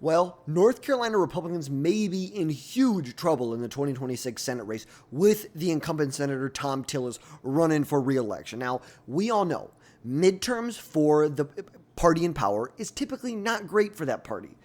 Well, North Carolina Republicans may be in huge trouble in the 2026 Senate race with the incumbent Senator Thom Tillis running for re-election. Now, we all know midterms for the party in power is typically not great for that party.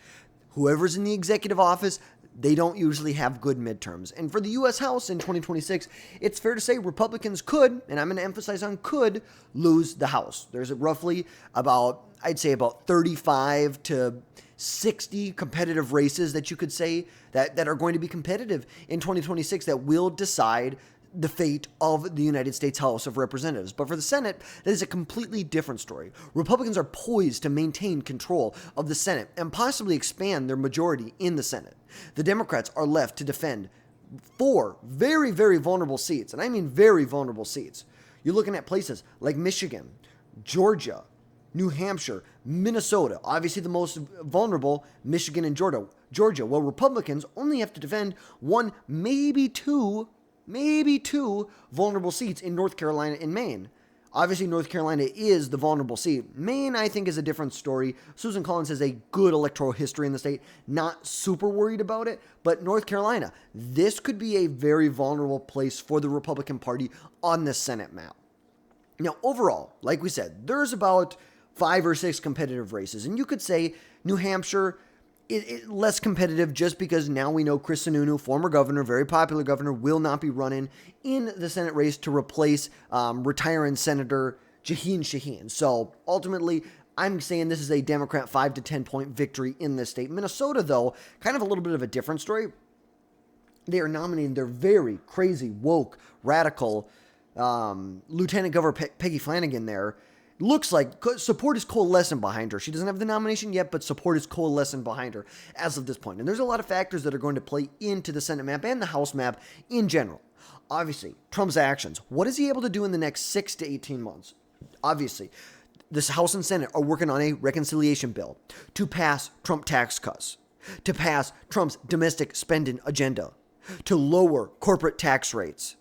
Whoever's in the executive office, they don't usually have good midterms. And for the U.S. House in 2026, it's fair to say Republicans could, and I'm going to emphasize on could, lose the House. There's roughly I'd say about 35 to 60 competitive races that you could say that are going to be competitive in 2026 that will decide the fate of the United States House of Representatives. But for the Senate, that is a completely different story. Republicans are poised to maintain control of the Senate and possibly expand their majority in the Senate. The Democrats are left to defend 4 very, very vulnerable seats, and I mean very vulnerable seats. You're looking at places like Michigan, Georgia, New Hampshire, Minnesota, obviously the most vulnerable, Michigan and Georgia. Well, Republicans only have to defend 1, maybe two vulnerable seats in North Carolina and Maine. Obviously, North Carolina is the vulnerable seat. Maine, I think, is a different story. Susan Collins has a good electoral history in the state. Not super worried about it. But North Carolina, this could be a very vulnerable place for the Republican Party on the Senate map. Now, overall, like we said, there's about 5 or 6 competitive races. And you could say New Hampshire is less competitive just because now we know Chris Sununu, former governor, very popular governor, will not be running in the Senate race to replace retiring Senator Jaheen Shaheen. So ultimately, I'm saying this is a Democrat 5 to 10 point victory in this state. Minnesota, though, kind of a little bit of a different story. They are nominating their very crazy, woke, radical Lieutenant Governor Peggy Flanagan there. Looks like support is coalescing behind her. She doesn't have the nomination yet, but support is coalescing behind her as of this point. And there's a lot of factors that are going to play into the Senate map and the House map in general. Obviously, Trump's actions. What is he able to do in the next 6 to 18 months? Obviously, this House and Senate are working on a reconciliation bill to pass Trump tax cuts, to pass Trump's domestic spending agenda, to lower corporate tax rates.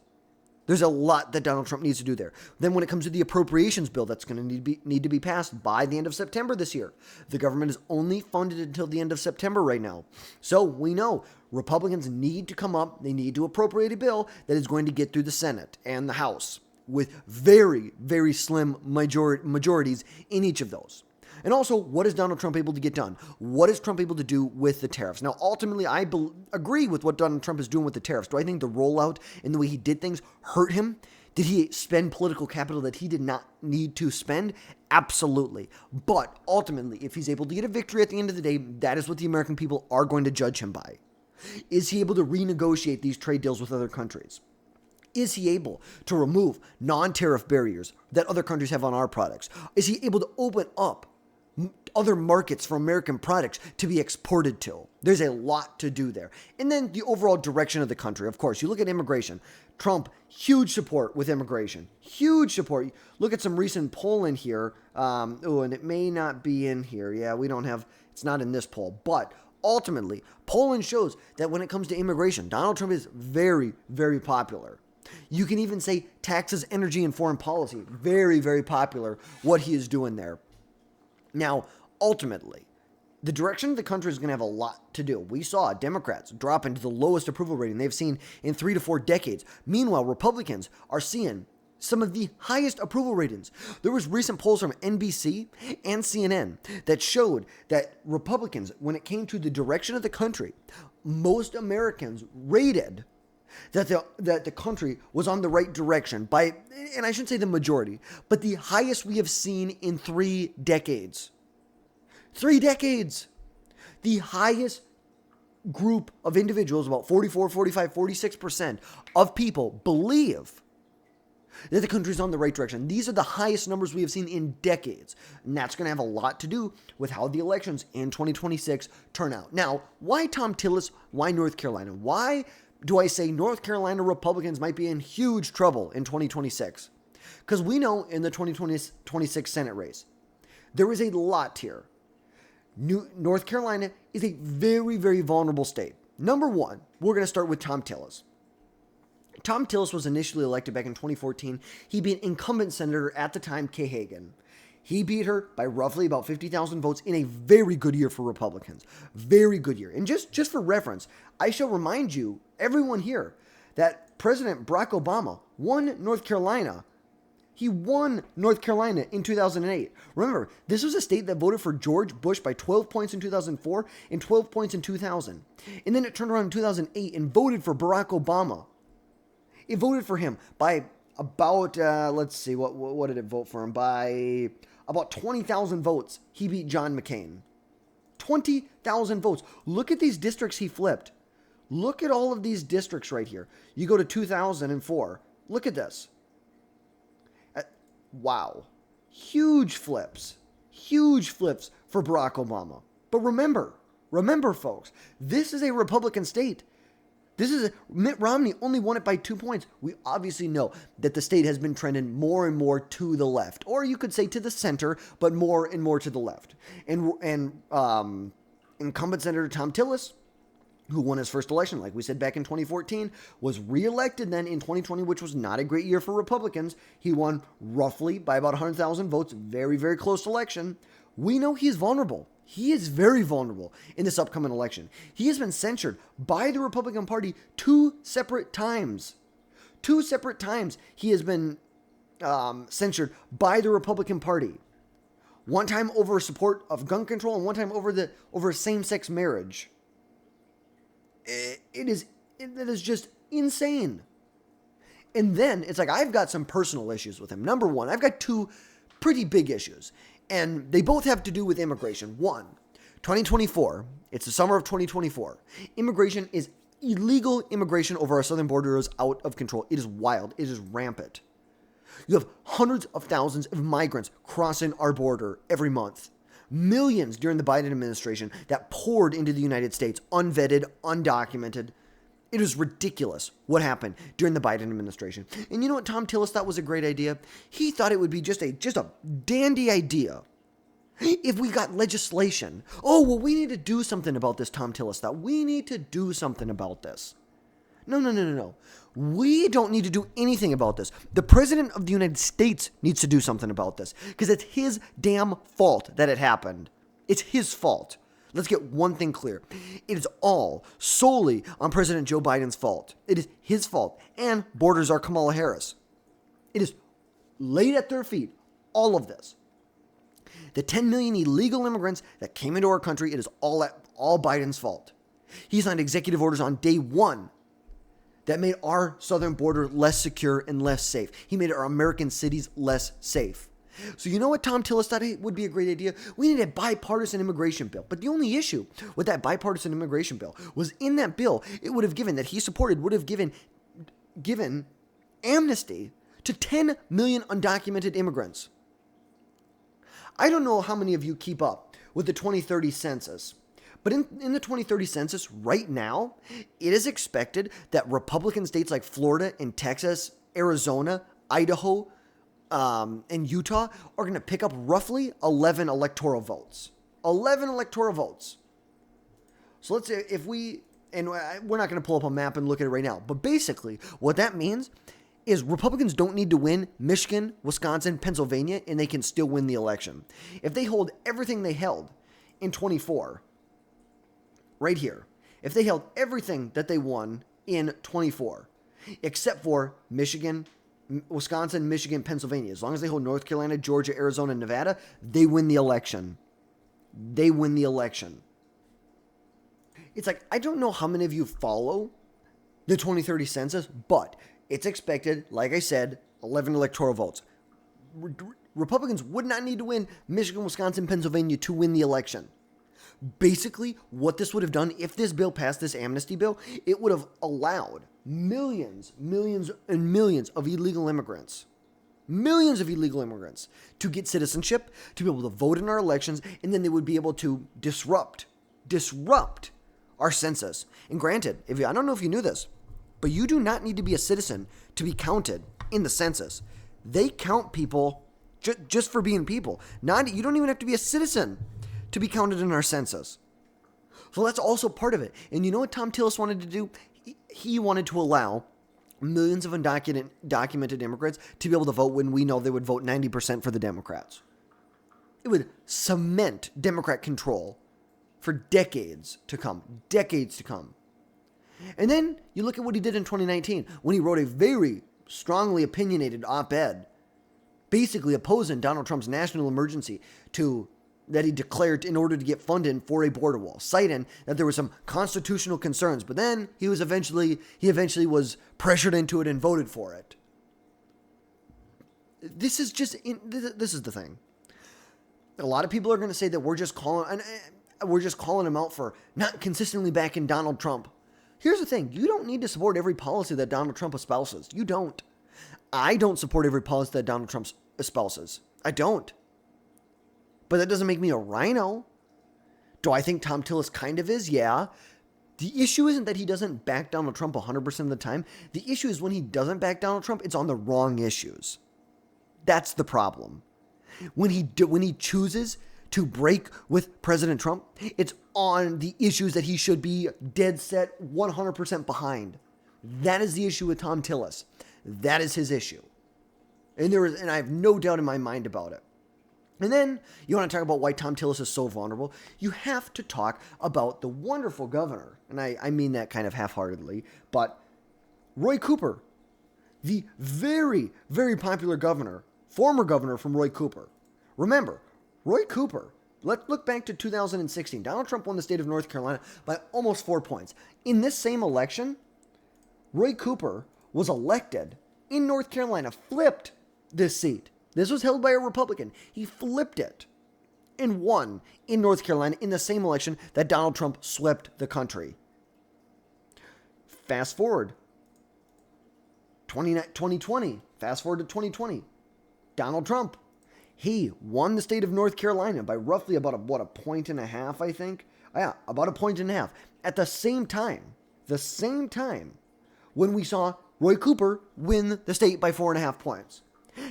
There's a lot that Donald Trump needs to do there. Then when it comes to the appropriations bill that's going to need to be passed by the end of September this year. The government is only funded until the end of September right now. So we know Republicans need to come up, they need to appropriate a bill that is going to get through the Senate and the House with very, very slim majorities in each of those. And also, what is Donald Trump able to get done? What is Trump able to do with the tariffs? Now, ultimately, I agree with what Donald Trump is doing with the tariffs. Do I think the rollout and the way he did things hurt him? Did he spend political capital that he did not need to spend? Absolutely. But ultimately, if he's able to get a victory at the end of the day, that is what the American people are going to judge him by. Is he able to renegotiate these trade deals with other countries? Is he able to remove non-tariff barriers that other countries have on our products? Is he able to open up other markets for American products to be exported to? There's a lot to do there. And then the overall direction of the country. Of course, you look at immigration. Trump, huge support with immigration. Huge support. Look at some recent polling here. And it may not be in here. Yeah, it's not in this poll. But ultimately, polling shows that when it comes to immigration, Donald Trump is very, very popular. You can even say taxes, energy, and foreign policy. Very, very popular what he is doing there. Now, ultimately, the direction of the country is going to have a lot to do. We saw Democrats drop into the lowest approval rating they've seen in 3 to 4 decades. Meanwhile, Republicans are seeing some of the highest approval ratings. There was recent polls from NBC and CNN that showed that Republicans, when it came to the direction of the country, most Americans rated that the country was on the right direction by, and I shouldn't say the majority, but the highest we have seen in 3 decades. 3 decades! The highest group of individuals, about 44, 45, 46% of people believe that the country's on the right direction. These are the highest numbers we have seen in decades. And that's going to have a lot to do with how the elections in 2026 turn out. Now, why Thom Tillis? Why North Carolina? Why do I say North Carolina Republicans might be in huge trouble in 2026? Because we know in the 2026 Senate race, there is a lot here. North Carolina is a very, very vulnerable state. Number one, we're going to start with Thom Tillis. Thom Tillis was initially elected back in 2014. He beat incumbent Senator at the time, Kay Hagan. He beat her by roughly about 50,000 votes in a very good year for Republicans. Very good year. And just for reference, I shall remind you, everyone here, that President Barack Obama won North Carolina. He won North Carolina in 2008. Remember, this was a state that voted for George Bush by 12 points in 2004 and 12 points in 2000. And then it turned around in 2008 and voted for Barack Obama. It voted for him by about, let's see, what did it vote for him? By about 20,000 votes, he beat John McCain. 20,000 votes. Look at these districts he flipped. Look at all of these districts right here. You go to 2004. Look at this. Wow. Huge flips. Huge flips for Barack Obama. But remember, folks, this is a Republican state. Mitt Romney only won it by 2 points. We obviously know that the state has been trending more and more to the left, or you could say to the center, but more and more to the left. And incumbent Senator Thom Tillis, who won his first election, like we said back in 2014, was reelected then in 2020, which was not a great year for Republicans. He won roughly by about 100,000 votes, very, very close election. We know he's vulnerable. He is very vulnerable in this upcoming election. He has been censured by the Republican Party 2 separate times. 2 separate times he has been censured by the Republican Party. One time over support of gun control and one time over same-sex marriage. It is just insane. And then it's like, I've got some personal issues with him. Number one, I've got 2 pretty big issues. And they both have to do with immigration. One, 2024, it's the summer of 2024. Immigration is illegal immigration over our southern border is out of control. It is wild. It is rampant. You have hundreds of thousands of migrants crossing our border every month. Millions during the Biden administration that poured into the United States, unvetted, undocumented. It is ridiculous what happened during the Biden administration. And you know what Thom Tillis thought was a great idea? He thought it would be just a dandy idea if we got legislation. Oh, well, we need to do something about this, Thom Tillis thought. We need to do something about this. No. We don't need to do anything about this. The President of the United States needs to do something about this because it's his damn fault that it happened. It's his fault. Let's get one thing clear. It is all solely on President Joe Biden's fault. It is his fault. And borders are Kamala Harris. It is laid at their feet, all of this. The 10 million illegal immigrants that came into our country, it is all Biden's fault. He signed executive orders on day one that made our southern border less secure and less safe. He made our American cities less safe. So you know what Thom Tillis thought would be a great idea? We need a bipartisan immigration bill. But the only issue with that bipartisan immigration bill was in that bill, it would have given, that he supported, would have given amnesty to 10 million undocumented immigrants. I don't know how many of you keep up with the 2030 census, but in the 2030 census right now, it is expected that Republican states like Florida and Texas, Arizona, Idaho, and Utah are going to pick up roughly 11 electoral votes. 11 electoral votes. So let's say and we're not going to pull up a map and look at it right now, but basically what that means is Republicans don't need to win Michigan, Wisconsin, Pennsylvania, and they can still win the election. If they hold everything they held in 24, right here, if they held everything that they won in 24, except for Michigan, Wisconsin, Michigan, Pennsylvania. As long as they hold North Carolina, Georgia, Arizona, and Nevada, they win the election. They win the election. It's like, I don't know how many of you follow the 2030 census, but it's expected, like I said, 11 electoral votes. Republicans would not need to win Michigan, Wisconsin, Pennsylvania to win the election. Basically, what this would have done, if this bill passed, this amnesty bill, it would have allowed millions and millions of illegal immigrants to get citizenship, to be able to vote in our elections, and then they would be able to disrupt our census. And granted, I don't know if you knew this, but you do not need to be a citizen to be counted in the census. They count people just for being people. You don't even have to be a citizen to be counted in our census. So that's also part of it. And you know what Thom Tillis wanted to do? He wanted to allow millions of undocumented immigrants to be able to vote when we know they would vote 90% for the Democrats. it would cement Democrat control for decades to come. Decades to come. And then you look at what he did in 2019 when he wrote a very strongly opinionated op-ed basically opposing Donald Trump's national emergency that he declared in order to get funding for a border wall, citing that there were some constitutional concerns. But then he eventually was pressured into it and voted for it. This is the thing. A lot of people are going to say that we're just calling him out for not consistently backing Donald Trump. Here's the thing. You don't need to support every policy that Donald Trump espouses. You don't. I don't support every policy that Donald Trump espouses. I don't. But that doesn't make me a rhino. Do I think Thom Tillis kind of is? Yeah. The issue isn't that he doesn't back Donald Trump 100% of the time. The issue is when he doesn't back Donald Trump, it's on the wrong issues. That's the problem. When he chooses to break with President Trump, it's on the issues that he should be dead set 100% behind. That is the issue with Thom Tillis. That is his issue. And I have no doubt in my mind about it. And then you want to talk about why Thom Tillis is so vulnerable. You have to talk about the wonderful governor. And I mean that kind of half-heartedly. But Roy Cooper, the very, very popular governor, former governor from Roy Cooper. Remember, Roy Cooper, let's look back to 2016. Donald Trump won the state of North Carolina by almost 4 points. In this same election, Roy Cooper was elected in North Carolina, flipped this seat. This was held by a Republican. He flipped it and won in North Carolina in the same election that Donald Trump swept the country. Fast forward, 2020. Fast forward to 2020. Donald Trump, he won the state of North Carolina by roughly about a point and a half, I think. Yeah, about a point and a half. At the same time when we saw Roy Cooper win the state by 4.5 points.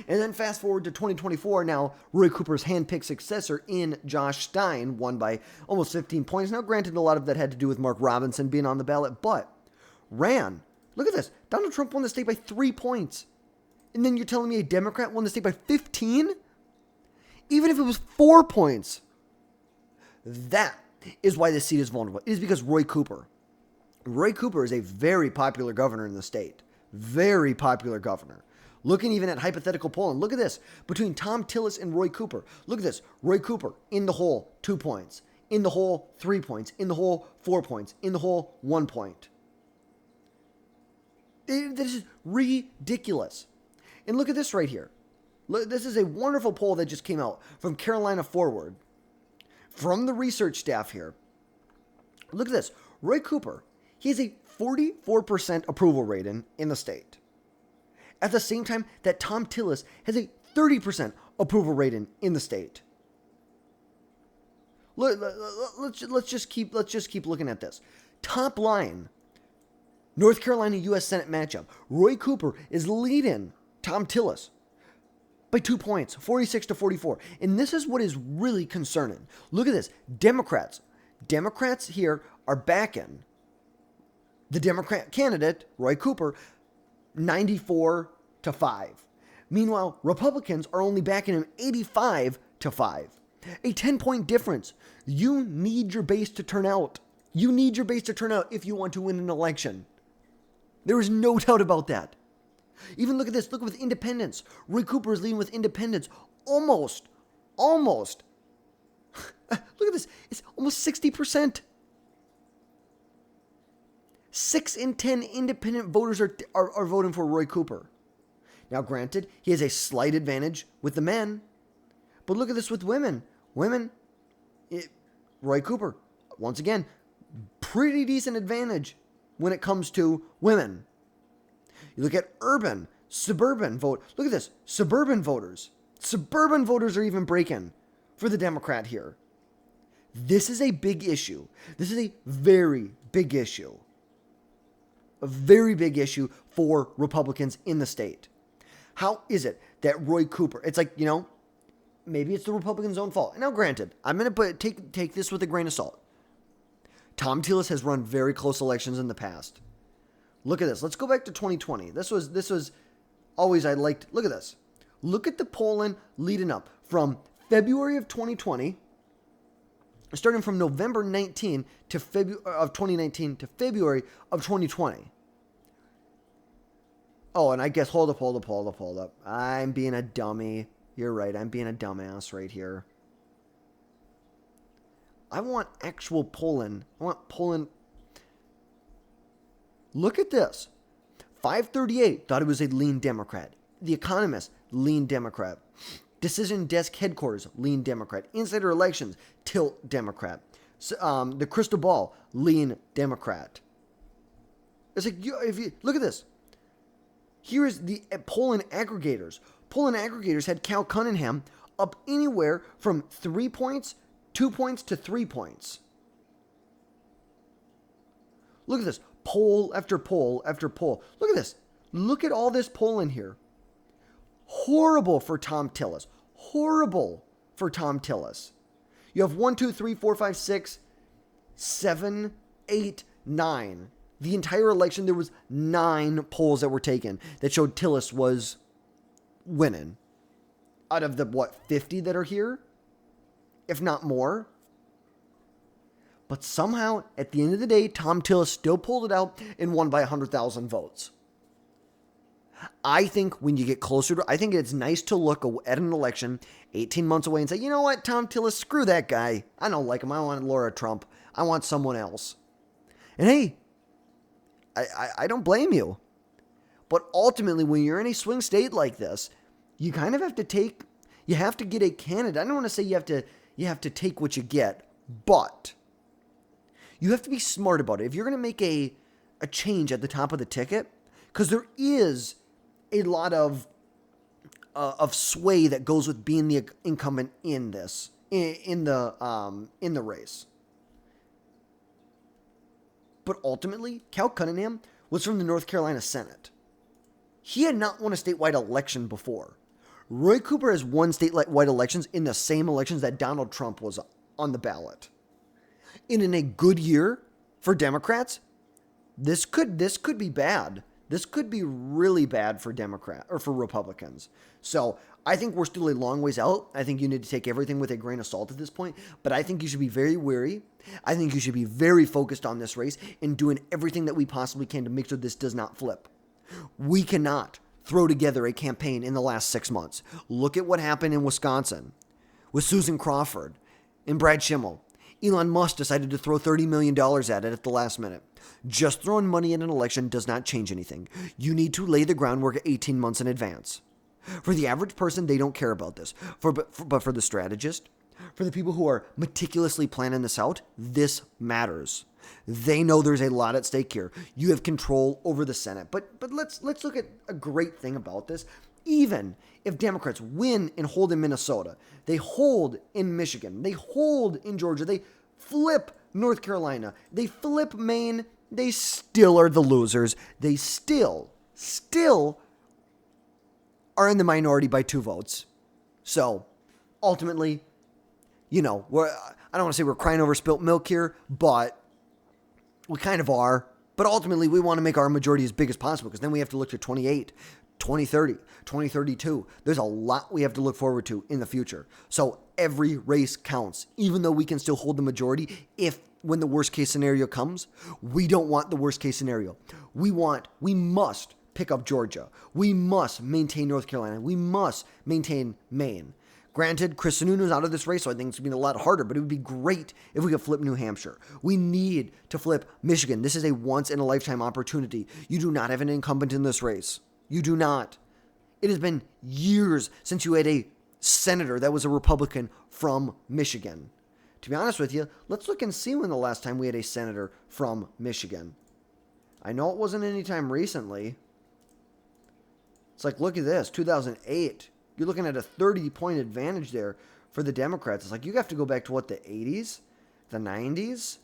And then fast forward to 2024, now Roy Cooper's handpicked successor in Josh Stein won by almost 15 points. Now, granted, a lot of that had to do with Mark Robinson being on the ballot, but ran. Look at this. Donald Trump won the state by 3 points. And then you're telling me a Democrat won the state by 15? Even if it was 4 points. That is why this seat is vulnerable. It is because Roy Cooper is a very popular governor in the state. Very popular governor. Looking even at hypothetical polling, look at this. Between Thom Tillis and Roy Cooper, look at this. Roy Cooper, in the hole, 2 points. In the hole, 3 points. In the hole, 4 points. In the hole, 1 point. This is ridiculous. And look at this right here. This is a wonderful poll that just came out from Carolina Forward. From the research staff here. Look at this. Roy Cooper, he has a 44% approval rating in the state. At the same time that Thom Tillis has a 30% approval rating in the state. Let's just keep looking at this. Top line, North Carolina U.S. Senate matchup. Roy Cooper is leading Thom Tillis by 2 points, 46 to 44. And this is what is really concerning. Look at this. Democrats here are backing the Democrat candidate, Roy Cooper, 94 to 5. Meanwhile, Republicans are only backing him 85 to 5. A 10-point difference. You need your base to turn out. You need your base to turn out if you want to win an election. There is no doubt about that. Even look at this. Look with independents. Roy Cooper is leading with independents. Almost. Look at this. It's almost 60%. 6 in 10 independent voters are voting for Roy Cooper. Now, granted, he has a slight advantage with the men. But look at this with women. Roy Cooper, once again, pretty decent advantage when it comes to women. You look at urban, suburban vote. Look at this. Suburban voters. Suburban voters are even breaking for the Democrat here. This is a big issue. This is a very big issue. A very big issue for Republicans in the state. How is it that Roy Cooper, it's like, maybe it's the Republicans' own fault. Now, granted, I'm going to take this with a grain of salt. Thom Tillis has run very close elections in the past. Look at this. Let's go back to 2020. This was always I liked. Look at this. Look at the polling leading up from February of 2020, starting from November 19 to of 2019 to February of 2020. Oh, and I guess, hold up. I'm being a dummy. You're right, I'm being a dumbass right here. I want actual polling. I want polling. Look at this. 538 thought it was a lean Democrat. The Economist, lean Democrat. Decision Desk Headquarters, lean Democrat. Insider Elections, tilt Democrat. The Crystal Ball, lean Democrat. It's like, if you look at this. Here is the polling aggregators. Polling aggregators had Cal Cunningham up anywhere from 3 points, 2 points to 3 points. Look at this. Poll after poll after poll. Look at this. Look at all this polling here. Horrible for Thom Tillis. Horrible for Thom Tillis. You have 1, 2, 3, 4, 5, 6, 7, 8, 9. The entire election, there was 9 polls that were taken that showed Tillis was winning. Out of the, 50 that are here? If not more. But somehow, at the end of the day, Thom Tillis still pulled it out and won by 100,000 votes. I think when you get closer to, I think it's nice to look at an election 18 months away and say, you know what, Thom Tillis, screw that guy. I don't like him. I want Laura Trump. I want someone else. And hey, I don't blame you. But ultimately, when you're in a swing state like this, you kind of have to get a candidate. I don't want to say you have to take what you get, but you have to be smart about it. If you're going to make a change at the top of the ticket, because there is a lot of sway that goes with being the incumbent in this, in the race. But ultimately, Cal Cunningham was from the North Carolina Senate. He had not won a statewide election before. Roy Cooper has won statewide elections in the same elections that Donald Trump was on the ballot. And in a good year for Democrats, this could be bad. This could be really bad for for Republicans. So I think we're still a long ways out. I think you need to take everything with a grain of salt at this point. But I think you should be very wary. I think you should be very focused on this race and doing everything that we possibly can to make sure this does not flip. We cannot throw together a campaign in the last 6 months. Look at what happened in Wisconsin with Susan Crawford and Brad Schimmel. Elon Musk decided to throw $30 million at it at the last minute. Just throwing money in an election does not change anything. You need to lay the groundwork 18 months in advance. For the average person, they don't care about this. But for the strategist, for the people who are meticulously planning this out, this matters. They know there's a lot at stake here. You have control over the Senate. But let's look at a great thing about this. Even if Democrats win and hold in Minnesota, they hold in Michigan, they hold in Georgia, they flip North Carolina, they flip Maine, they still are the losers. They still are in the minority by 2 votes. So ultimately, I don't want to say we're crying over spilt milk here, but we kind of are. But ultimately, we want to make our majority as big as possible because then we have to look to 28, 2030, 2032. There's a lot we have to look forward to in the future. So every race counts, even though we can still hold the majority when the worst case scenario comes. We don't want the worst case scenario. We must pick up Georgia. We must maintain North Carolina. We must maintain Maine. Granted, Chris Sununu's out of this race, so I think it's going to be a lot harder, but it would be great if we could flip New Hampshire. We need to flip Michigan. This is a once-in-a-lifetime opportunity. You do not have an incumbent in this race. You do not. It has been years since you had a senator that was a Republican from Michigan. To be honest with you, let's look and see when the last time we had a senator from Michigan. I know it wasn't any time recently. It's like, look at this, 2008. You're looking at a 30-point advantage there for the Democrats. It's like you have to go back to the 80s, the 90s?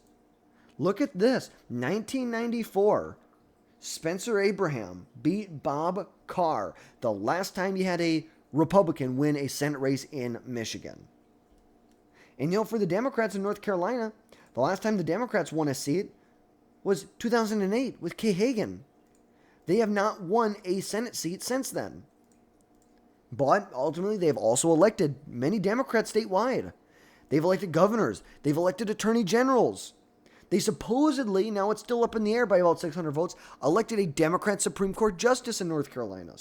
Look at this, 1994. Spencer Abraham beat Bob Carr. The last time you had a Republican win a Senate race in Michigan. And for the Democrats in North Carolina, the last time the Democrats won a seat was 2008 with Kay Hagan. They have not won a Senate seat since then. But ultimately, they've also elected many Democrats statewide. They've elected governors. They've elected attorney generals. They supposedly, now it's still up in the air by about 600 votes, elected a Democrat Supreme Court justice in North Carolina.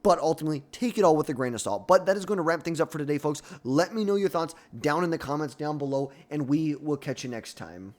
But ultimately, take it all with a grain of salt. But that is going to wrap things up for today, folks. Let me know your thoughts down in the comments down below, and we will catch you next time.